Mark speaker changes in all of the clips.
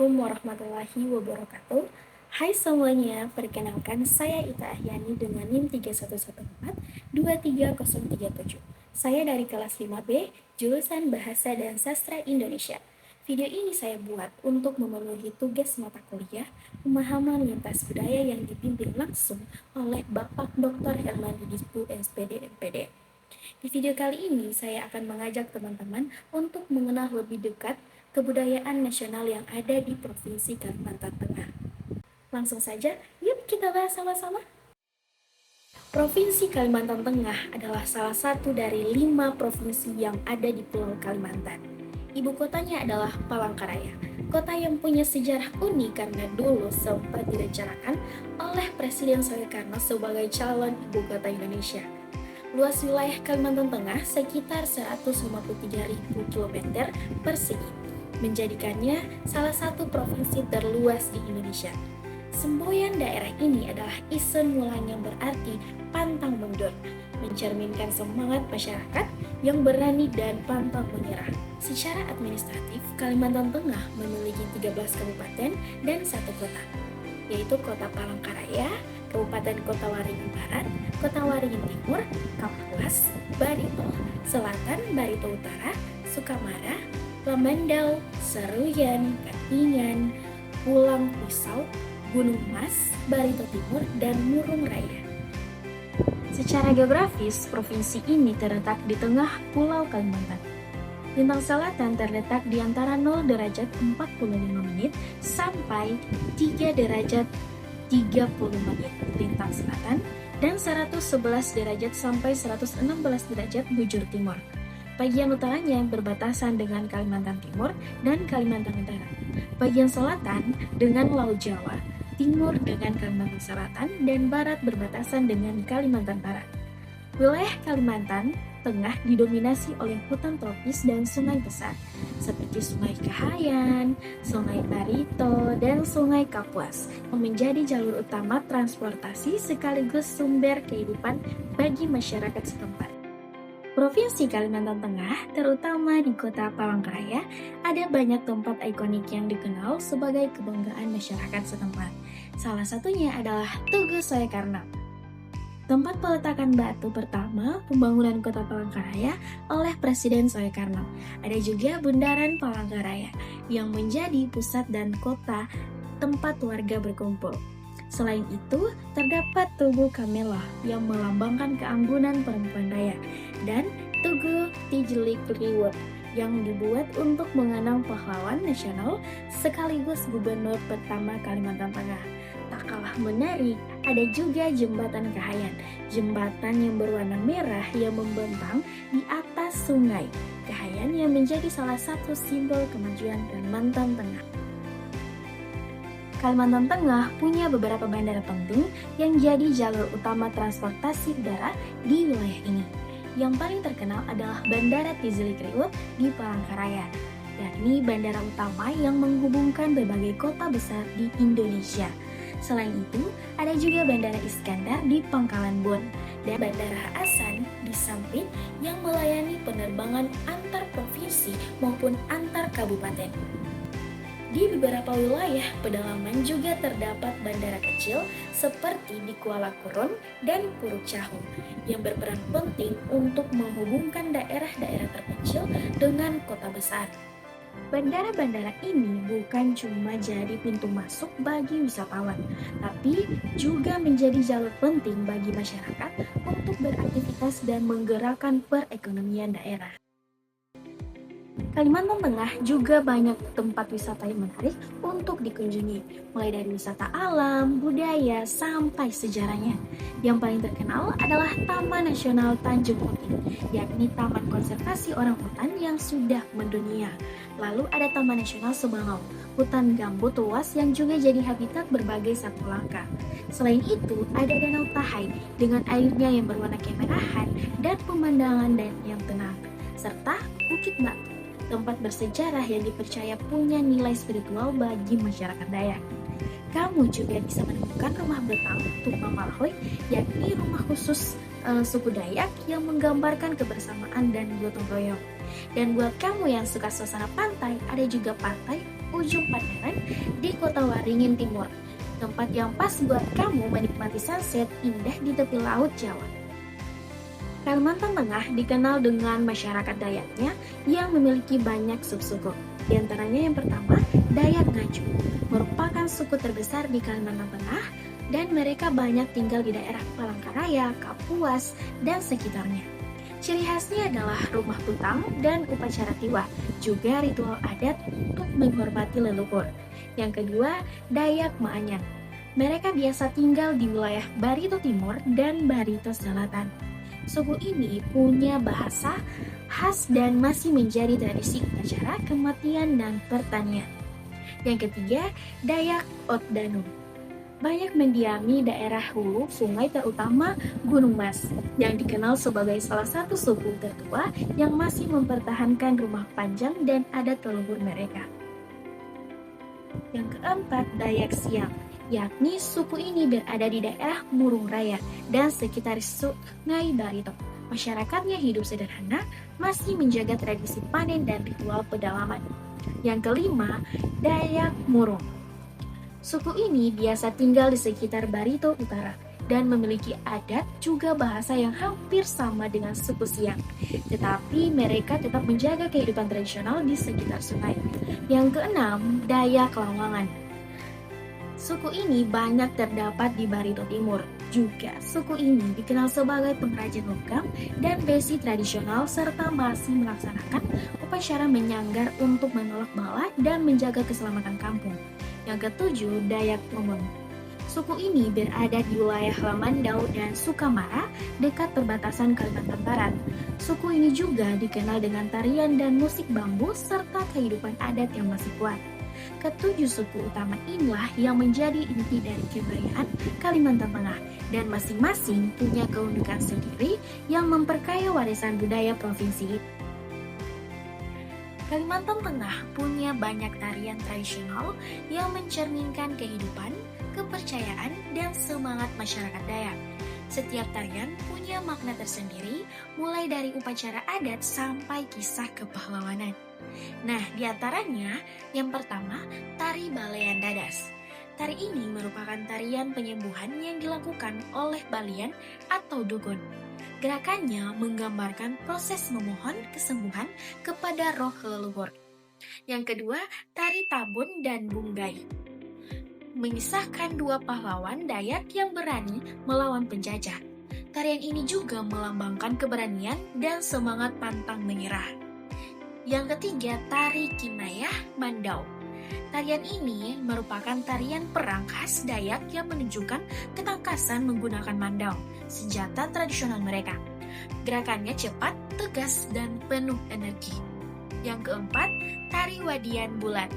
Speaker 1: Assalamualaikum warahmatullahi wabarakatuh. Hai semuanya, perkenalkan saya Ita Ahyani dengan NIM 3114-23037. Saya dari kelas 5B, jurusan Bahasa dan Sastra Indonesia. Video ini saya buat untuk memenuhi tugas mata kuliah pemahaman lintas budaya yang dipimpin langsung oleh Bapak Dr. Herman Didisbu SPD MPD. Di video kali ini saya akan mengajak teman-teman untuk mengenal lebih dekat kebudayaan nasional yang ada di Provinsi Kalimantan Tengah. Langsung saja, yuk kita bahas sama-sama. Provinsi Kalimantan Tengah adalah salah satu dari 5 provinsi yang ada di Pulau Kalimantan. Ibu kotanya adalah Palangkaraya, kota yang punya sejarah unik karena dulu sempat direncanakan oleh Presiden Soekarno sebagai calon ibu kota Indonesia. Luas wilayah Kalimantan Tengah sekitar 153.000 km persegi, menjadikannya salah satu provinsi terluas di Indonesia. Semboyan daerah ini adalah Isen Wulan yang berarti pantang mundur, mencerminkan semangat masyarakat yang berani dan pantang menyerah. Secara administratif, Kalimantan Tengah memiliki 13 kabupaten dan 1 kota, yaitu Kota Palangkaraya, Kabupaten Kota Waringin Barat, Kota Waringin Timur, Kapuas, Barito, Selatan, Barito Utara, Sukamara, Lamandau, Seruyan, Katingan, Pulang Pisau, Gunung Mas, Barito Timur, dan Murung Raya. Secara geografis, provinsi ini terletak di tengah Pulau Kalimantan. Lintang selatan terletak di antara 0 derajat 45 menit sampai 3 derajat 30 menit lintang selatan dan 111 derajat sampai 116 derajat bujur timur. Bagian utaranya berbatasan dengan Kalimantan Timur dan Kalimantan Utara. Bagian selatan dengan Laut Jawa, timur dengan Kalimantan Selatan, dan barat berbatasan dengan Kalimantan Barat. Wilayah Kalimantan Tengah didominasi oleh hutan tropis dan sungai besar, seperti Sungai Kahayan, Sungai Barito, dan Sungai Kapuas, yang menjadi jalur utama transportasi sekaligus sumber kehidupan bagi masyarakat setempat. Provinsi Kalimantan Tengah, terutama di kota Palangkaraya, ada banyak tempat ikonik yang dikenal sebagai kebanggaan masyarakat setempat. Salah satunya adalah Tugu Soekarno, tempat peletakan batu pertama pembangunan kota Palangkaraya oleh Presiden Soekarno. Ada juga Bundaran Palangkaraya yang menjadi pusat dan kota tempat warga berkumpul. Selain itu, terdapat Tugu Kamelah yang melambangkan keanggunan perempuan Dayak dan Tugu Tijelik Riwut yang dibuat untuk mengenang pahlawan nasional sekaligus gubernur pertama Kalimantan Tengah. Tak kalah menarik, ada juga Jembatan Kahayan, jembatan yang berwarna merah yang membentang di atas sungai Kahayan yang menjadi salah satu simbol kemajuan Kalimantan Tengah. Kalimantan Tengah punya beberapa bandara penting yang jadi jalur utama transportasi udara di wilayah ini. Yang paling terkenal adalah Bandara Tijelik Riwut di Palangkaraya, yakni bandara utama yang menghubungkan berbagai kota besar di Indonesia. Selain itu, ada juga Bandara Iskandar di Pangkalan Bun dan Bandara Hasan di Sampit yang melayani penerbangan antar provinsi maupun antar kabupaten. Di beberapa wilayah pedalaman juga terdapat bandara kecil seperti di Kuala Kurun dan Puruk Cahu yang berperan penting untuk menghubungkan daerah-daerah terpencil dengan kota besar. Bandara-bandara ini bukan cuma jadi pintu masuk bagi wisatawan, tapi juga menjadi jalur penting bagi masyarakat untuk beraktivitas dan menggerakkan perekonomian daerah. Kalimantan Tengah juga banyak tempat wisata yang menarik untuk dikunjungi, mulai dari wisata alam, budaya, sampai sejarahnya. Yang paling terkenal adalah Taman Nasional Tanjung Puting, yakni taman konservasi orangutan yang sudah mendunia. Lalu ada Taman Nasional Sebangau, hutan gambut luas yang juga jadi habitat berbagai satwa langka. Selain itu, ada Danau Tahai dengan airnya yang berwarna kemerahan dan pemandangan yang tenang, serta Bukit Batu, tempat bersejarah yang dipercaya punya nilai spiritual bagi masyarakat Dayak. Kamu juga bisa menemukan rumah betang Tukma Malahoy, yakni rumah khusus suku Dayak yang menggambarkan kebersamaan dan gotong royong. Dan buat kamu yang suka suasana pantai, ada juga pantai Ujung Pandaran di Kota Waringin Timur. Tempat yang pas buat kamu menikmati sunset indah di tepi laut Jawa. Kalimantan Tengah dikenal dengan masyarakat Dayaknya yang memiliki banyak subsuku. Di antaranya yang pertama, Dayak Ngaju, merupakan suku terbesar di Kalimantan Tengah dan mereka banyak tinggal di daerah Palangkaraya, Kapuas, dan sekitarnya. Ciri khasnya adalah rumah putang dan upacara tiwa, juga ritual adat untuk menghormati leluhur. Yang kedua, Dayak Maanyan. Mereka biasa tinggal di wilayah Barito Timur dan Barito Selatan. Suku ini punya bahasa khas dan masih menjadi tradisi upacara kematian dan pertanian. Yang ketiga, Dayak Otdanum. Banyak mendiami daerah hulu sungai terutama Gunung Mas, yang dikenal sebagai salah satu suku tertua yang masih mempertahankan rumah panjang dan adat leluhur mereka. Yang keempat, Dayak Siang, yakni suku ini berada di daerah Murung Raya dan sekitar Sungai Barito. Masyarakatnya hidup sederhana, masih menjaga tradisi panen dan ritual pedalaman. Yang kelima, Dayak Murung. Suku ini biasa tinggal di sekitar Barito Utara dan memiliki adat juga bahasa yang hampir sama dengan suku Siang. Tetapi mereka tetap menjaga kehidupan tradisional di sekitar sungai. Yang keenam, Dayak Lawangan. Suku ini banyak terdapat di Barito Timur. Juga, suku ini dikenal sebagai pengrajin logam dan besi tradisional serta masih melaksanakan upacara menyanggar untuk menolak bala dan menjaga keselamatan kampung. Yang ketujuh, Dayak Lumon. Suku ini berada di wilayah Lamandau dan Sukamara dekat perbatasan Kalimantan Barat. Suku ini juga dikenal dengan tarian dan musik bambu serta kehidupan adat yang masih kuat. Ketujuh suku utama inilah yang menjadi inti dari kebudayaan Kalimantan Tengah dan masing-masing punya keunikan sendiri yang memperkaya warisan budaya provinsi. Kalimantan Tengah punya banyak tarian tradisional yang mencerminkan kehidupan, kepercayaan, dan semangat masyarakat Dayak. Setiap tarian punya makna tersendiri, mulai dari upacara adat sampai kisah kepahlawanan. Nah, di antaranya, yang pertama, tari Balean Dadas. Tari ini merupakan tarian penyembuhan yang dilakukan oleh Balian atau dukun. Gerakannya menggambarkan proses memohon kesembuhan kepada roh leluhur. Yang kedua, tari Tabun dan Bunggai. Mengisahkan dua pahlawan Dayak yang berani melawan penjajah. Tarian ini juga melambangkan keberanian dan semangat pantang menyerah. Yang ketiga, tari Kinayah Mandau. Tarian ini merupakan tarian perang khas Dayak yang menunjukkan ketangkasan menggunakan mandau, senjata tradisional mereka. Gerakannya cepat, tegas, dan penuh energi. Yang keempat, tari Wadian Bulan.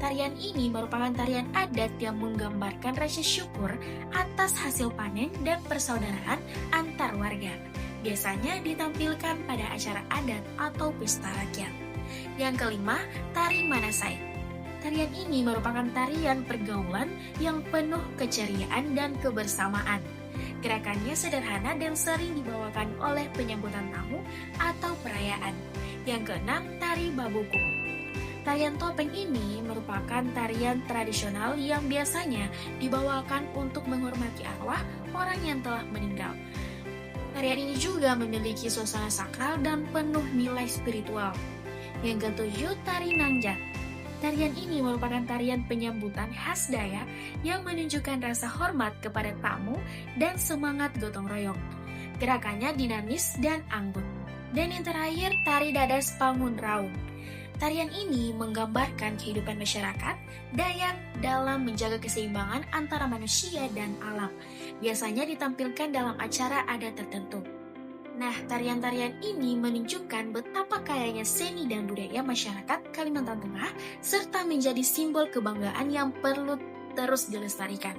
Speaker 1: Tarian ini merupakan tarian adat yang menggambarkan rasa syukur atas hasil panen dan persaudaraan antar warga. Biasanya ditampilkan pada acara adat atau pesta rakyat. Yang kelima, tari Manasai. Tarian ini merupakan tarian pergaulan yang penuh keceriaan dan kebersamaan. Gerakannya sederhana dan sering dibawakan oleh penyambutan tamu atau perayaan. Yang keenam, tari Babuku. Tarian topeng ini merupakan tarian tradisional yang biasanya dibawakan untuk menghormati arwah orang yang telah meninggal. Tarian ini juga memiliki suasana sakral dan penuh nilai spiritual. Yang ketujuh, tari Nangjat. Tarian ini merupakan tarian penyambutan khas Dayak yang menunjukkan rasa hormat kepada tamu dan semangat gotong royong. Gerakannya dinamis dan anggun. Dan yang terakhir, tari Dadas Pangun Raung. Tarian ini menggambarkan kehidupan masyarakat Dayak dalam menjaga keseimbangan antara manusia dan alam. Biasanya ditampilkan dalam acara adat tertentu. Nah, tarian-tarian ini menunjukkan betapa kayanya seni dan budaya masyarakat Kalimantan Tengah serta menjadi simbol kebanggaan yang perlu terus dilestarikan.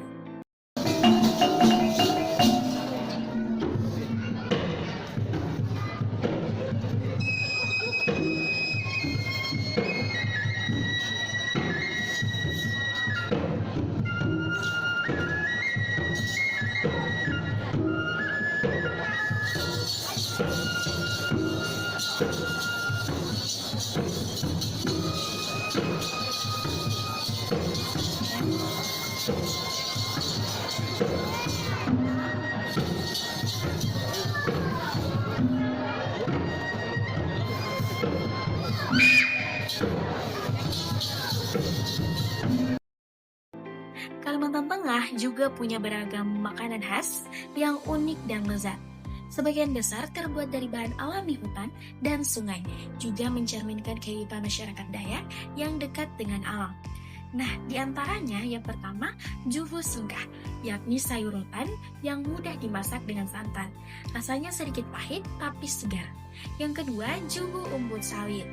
Speaker 1: juga punya beragam makanan khas yang unik dan lezat. Sebagian besar terbuat dari bahan alami hutan dan sungai, juga mencerminkan kehidupan masyarakat Dayak yang dekat dengan alam. Nah, di antaranya yang pertama, juhu sungkah, yakni sayur rotan yang mudah dimasak dengan santan. Rasanya sedikit pahit tapi segar. Yang kedua, juhu umbut sawit,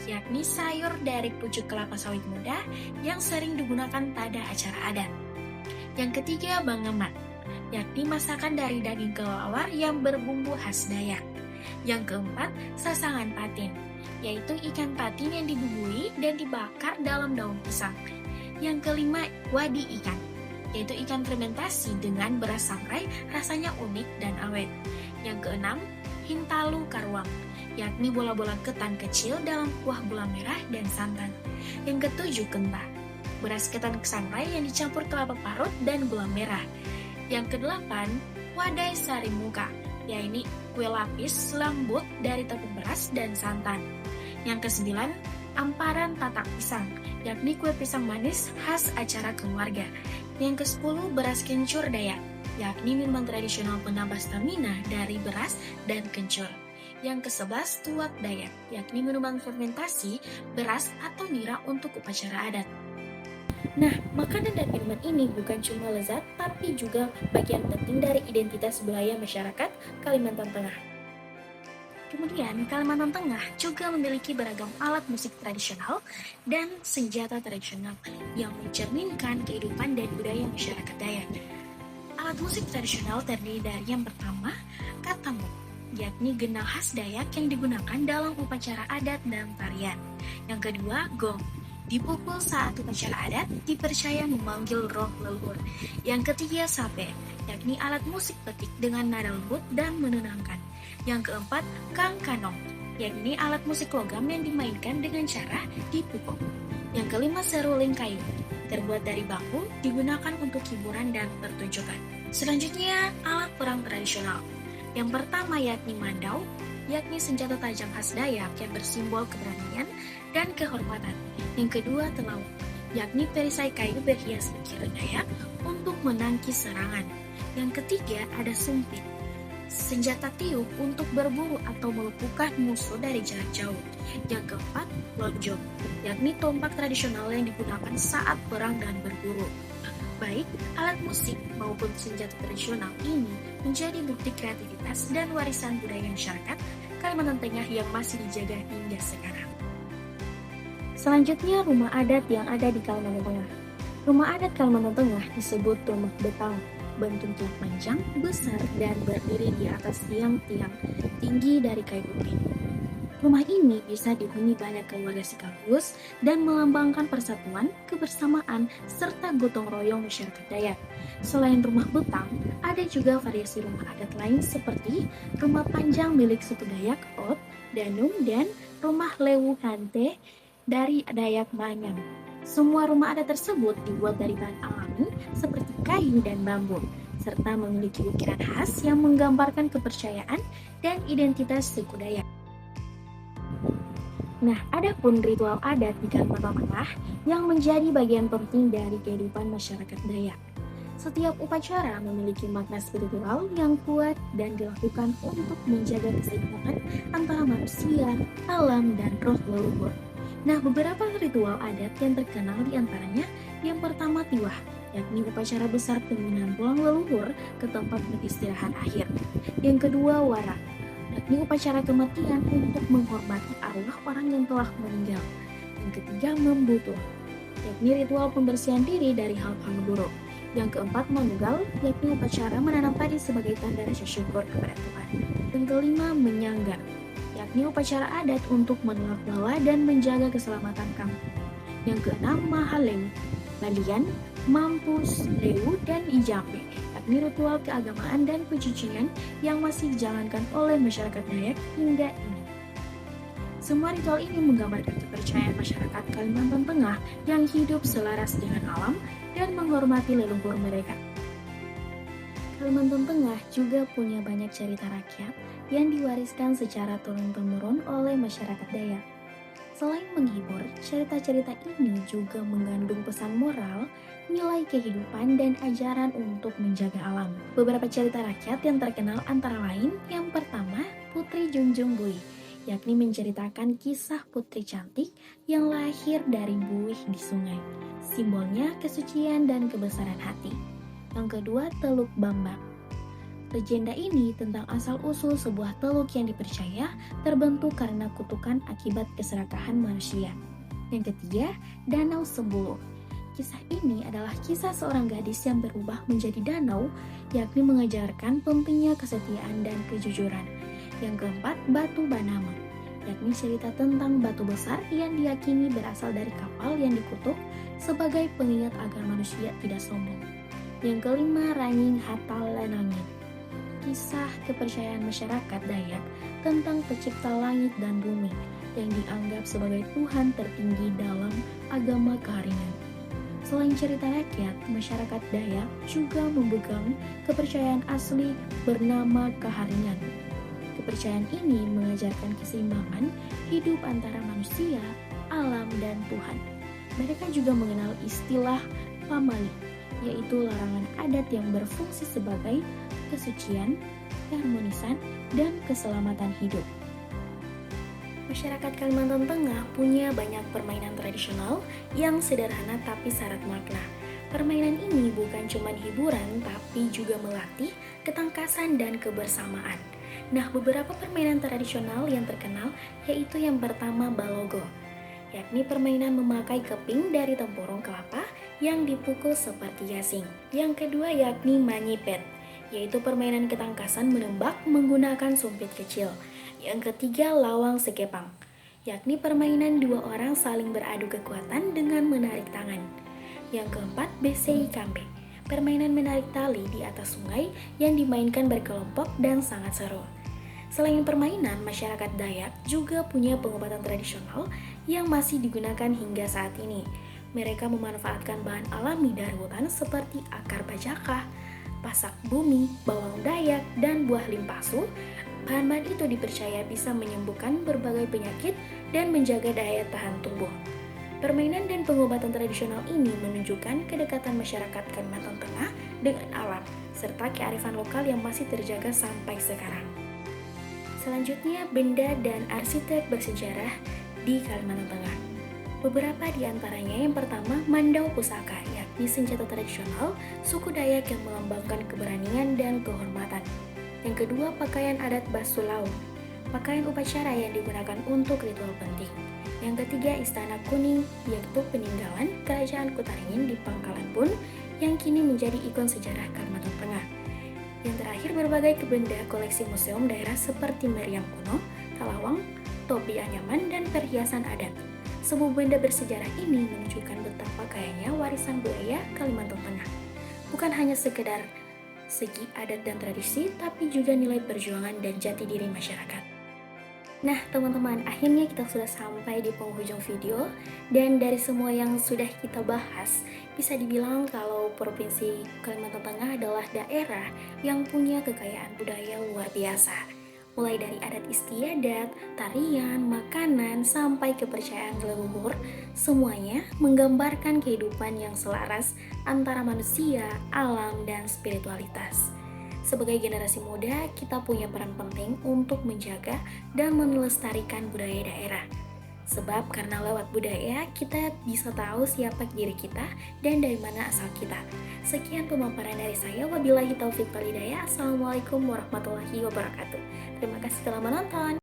Speaker 1: yakni sayur dari pucuk kelapa sawit muda yang sering digunakan pada acara adat. Yang ketiga, bangemat, yakni masakan dari daging kelelawar yang berbumbu khas Dayak. Yang keempat, sasangan patin, yaitu ikan patin yang dibumbui dan dibakar dalam daun pisang. Yang kelima, wadi ikan, yaitu ikan fermentasi dengan beras sangrai, rasanya unik dan awet. Yang keenam, hintalu karuang, yakni bola-bola ketan kecil dalam kuah gula merah dan santan. Yang ketujuh, kentah, beras ketan sangrai yang dicampur kelapa parut dan gula merah. Yang kedelapan, wadai sari muka, yaitu kue lapis lembut dari tepung beras dan santan. Yang kesembilan, amparan tatak pisang, yakni kue pisang manis khas acara keluarga. Yang kesepuluh, beras kencur Dayak, yakni minuman tradisional penambah stamina dari beras dan kencur. Yang ke-11, tuak Dayak, yakni minuman fermentasi beras atau nira untuk upacara adat. Nah, makanan dan minuman ini bukan cuma lezat, tapi juga bagian penting dari identitas budaya masyarakat Kalimantan Tengah. Kemudian, Kalimantan Tengah juga memiliki beragam alat musik tradisional dan senjata tradisional yang mencerminkan kehidupan dan budaya masyarakat Dayak. Alat musik tradisional terdiri dari yang pertama, katamuk, yakni gendang khas Dayak yang digunakan dalam upacara adat dan tarian. Yang kedua, gong, dipukul saat upacara adat dipercaya memanggil roh leluhur. Yang ketiga, sape, yakni alat musik petik dengan nada lembut dan menenangkan. Yang keempat, kang kanong, yakni alat musik logam yang dimainkan dengan cara dipukul. Yang kelima, seruling kayu, terbuat dari bambu, digunakan untuk hiburan dan pertunjukan. Selanjutnya, alat perang tradisional. Yang pertama yakni mandau, yakni senjata tajam khas Dayak yang bersimbol keberanian dan kehormatan. Yang kedua, telau, yakni perisai kayu berhias ukir Dayak untuk menangkis serangan. Yang ketiga, ada sumpit, senjata tiup untuk berburu atau melumpuhkan musuh dari jarak jauh. Yang keempat, lonjong, yakni tombak tradisional yang digunakan saat perang dan berburu. Baik alat musik maupun senjata tradisional ini menjadi bukti kreativitas dan warisan budaya masyarakat Kalimantan Tengah yang masih dijaga hingga sekarang. Selanjutnya, rumah adat yang ada di Kalimantan Tengah. Rumah adat Kalimantan Tengah disebut rumah betang, bentuknya panjang, besar, dan berdiri di atas tiang-tiang tinggi dari kayu putih. Rumah ini bisa dihuni banyak keluarga sekaligus dan melambangkan persatuan, kebersamaan, serta gotong royong masyarakat Dayak. Selain rumah betang, ada juga variasi rumah adat lain seperti rumah panjang milik suku Dayak, Ot, Danum, dan rumah Lewu Hante dari Dayak Manyang. Semua rumah adat tersebut dibuat dari bahan alami seperti kayu dan bambu, serta memiliki ukiran khas yang menggambarkan kepercayaan dan identitas suku Dayak. Nah, ada pun ritual adat di Kalimantan Tengah yang menjadi bagian penting dari kehidupan masyarakat Dayak. Setiap upacara memiliki makna spiritual yang kuat dan dilakukan untuk menjaga keseimbangan antara manusia, alam, dan roh leluhur. Nah, beberapa ritual adat yang terkenal diantaranya, yang pertama tiwah, yakni upacara besar pemindahan pulang leluhur ke tempat beristirahat akhir. Yang kedua, warak, yakni upacara kematian untuk menghormati arwah orang yang telah meninggal. Yang ketiga, membutuh, yakni ritual pembersihan diri dari hal-hal buruk. Yang keempat, manunggal, yakni upacara menanam padi sebagai tanda rasa syukur kepada Tuhan. Yang kelima, menyangga, yakni upacara adat untuk menolak bala dan menjaga keselamatan kampung. Yang keenam, mahaleng, balian, mampus, lewu, dan ijambe, yakni ritual keagamaan dan pecucian yang masih dijalankan oleh masyarakat Dayak hingga ini. Semua ritual ini menggambarkan kepercayaan masyarakat Kalimantan Tengah yang hidup selaras dengan alam dan menghormati leluhur mereka. Kalimantan Tengah juga punya banyak cerita rakyat yang diwariskan secara turun-temurun oleh masyarakat Dayak. Selain menghibur, cerita-cerita ini juga mengandung pesan moral, nilai kehidupan, dan ajaran untuk menjaga alam. Beberapa cerita rakyat yang terkenal antara lain, yang pertama, Putri Junjung Buih, yakni menceritakan kisah putri cantik yang lahir dari buih di sungai. Simbolnya kesucian dan kebesaran hati. Yang kedua, Teluk Bambang. Legenda ini tentang asal-usul sebuah teluk yang dipercaya terbentuk karena kutukan akibat keserakahan manusia. Yang ketiga, Danau Sembulu. Kisah ini adalah kisah seorang gadis yang berubah menjadi danau, yakni mengajarkan pentingnya kesetiaan dan kejujuran. Yang keempat, Batu Banama, yakni cerita tentang batu besar yang diyakini berasal dari kapal yang dikutuk sebagai pengingat agar manusia tidak sombong. Yang kelima, Ranging Hatal Lanangit, kisah kepercayaan masyarakat Dayak tentang pencipta langit dan bumi yang dianggap sebagai Tuhan tertinggi dalam agama Keharingan. Selain cerita rakyat, masyarakat Dayak juga memegang kepercayaan asli bernama Keharingan. Kepercayaan ini mengajarkan keseimbangan hidup antara manusia, alam, dan Tuhan. Mereka juga mengenal istilah pamali, yaitu larangan adat yang berfungsi sebagai kesucian, keharmonisan, dan keselamatan hidup. Masyarakat Kalimantan Tengah punya banyak permainan tradisional yang sederhana tapi syarat makna. Permainan ini bukan cuma hiburan tapi juga melatih ketangkasan dan kebersamaan. Nah, beberapa permainan tradisional yang terkenal yaitu yang pertama Balogo, yakni permainan memakai keping dari tempurung kelapa yang dipukul seperti gasing. Yang kedua yakni Manyipet, yaitu permainan ketangkasan menembak menggunakan sumpit kecil. Yang ketiga Lawang Sekepang, yakni permainan dua orang saling beradu kekuatan dengan menarik tangan. Yang keempat Besei Kambe, permainan menarik tali di atas sungai yang dimainkan berkelompok dan sangat seru. Selain permainan, masyarakat Dayak juga punya pengobatan tradisional yang masih digunakan hingga saat ini. Mereka memanfaatkan bahan alami dari hutan seperti akar bajaka, pasak bumi, bawang dayak, dan buah limpasu. Bahan-bahan itu dipercaya bisa menyembuhkan berbagai penyakit dan menjaga daya tahan tubuh. Permainan dan pengobatan tradisional ini menunjukkan kedekatan masyarakat Kalimantan Tengah dengan alam, serta kearifan lokal yang masih terjaga sampai sekarang. Selanjutnya, benda dan arsitek bersejarah di Kalimantan Tengah. Beberapa di antaranya, yang pertama Mandau Pusaka, yakni senjata tradisional suku Dayak yang melambangkan keberanian dan kehormatan. Yang kedua, pakaian adat Basulau, pakaian upacara yang digunakan untuk ritual penting. Yang ketiga, Istana Kuning, yaitu peninggalan Kerajaan Kutaringin di Pangkalan Bun yang kini menjadi ikon sejarah Kalimantan Tengah. Yang terakhir, berbagai benda koleksi museum daerah seperti meriam kuno, kalawang, topi anyaman, dan perhiasan adat. Semua benda bersejarah ini menunjukkan betapa kayanya warisan budaya Kalimantan Tengah. Bukan hanya sekedar segi adat dan tradisi, tapi juga nilai perjuangan dan jati diri masyarakat. Nah teman-teman, akhirnya kita sudah sampai di penghujung video. Dan dari semua yang sudah kita bahas, bisa dibilang kalau Provinsi Kalimantan Tengah adalah daerah yang punya kekayaan budaya luar biasa. Mulai dari adat istiadat, tarian, makanan, sampai kepercayaan leluhur, semuanya menggambarkan kehidupan yang selaras antara manusia, alam, dan spiritualitas. Sebagai generasi muda, kita punya peran penting untuk menjaga dan melestarikan budaya daerah. Sebab karena lewat budaya, kita bisa tahu siapa diri kita dan dari mana asal kita. Sekian pemaparan dari saya. Wabillahi taufiq wal hidayah. Assalamualaikum warahmatullahi wabarakatuh. Terima kasih telah menonton.